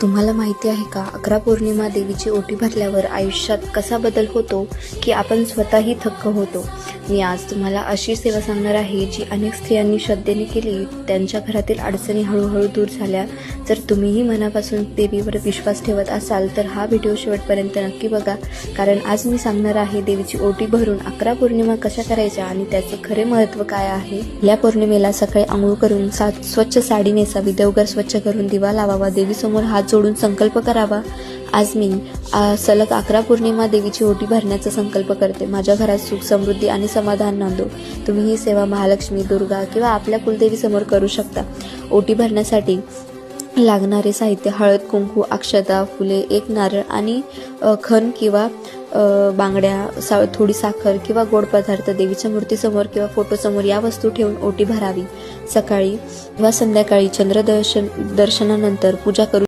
तुम्हाला माहिती आहे का, 11 पौर्णिमा देवीची ओटी भरल्यावर आयुष्यात कसा बदल होतो की आपण स्वतःही थक्क होतो. मी आज तुम्हाला अशी सेवा सांगणार आहे जी अनेक स्त्रियांनी श्रद्धेने केली. त्यांच्या घरातील अडचणी हळूहळू दूर झाल्या. जर तुम्हीही मनापासून देवीवर विश्वास ठेवत असाल तर हा व्हिडिओ शेवटपर्यंत नक्की बघा, कारण आज मी सांगणार आहे देवीची ओटी भरून 11 पौर्णिमा कशा करायच्या आणि त्याचे खरे महत्त्व काय आहे. या पौर्णिमेला सकाळी आंघोळ करून स्वच्छ साडी नेसावी, देवघर स्वच्छ करून दिवा लावावा, देवीसमोर हात जोडून संकल्प करावा. आज मी सलग 11 पौर्णिमा देवीची ओटी भरण्याचा संकल्प करते. माझ्या घरात सुख, समृद्धी आणि समाधान नांदो. तुम्ही ही सेवा महालक्ष्मी, दुर्गा किंवा आपल्या कुलदेवी समोर करू शकता. ओटी भरण्यासाठी लागणारे साहित्य: हळद, कुंकू, अक्षता, फुले, एक नारळ आणि खण किंवा बांगड्या, थोडी साखर किंवा गोड पदार्थ. देवीच्या मूर्तीसमोर किंवा फोटोसमोर या वस्तू ठेवून ओटी भरावी. सकाळी किंवा संध्याकाळी चंद्रदर्शनानंतर पूजा करू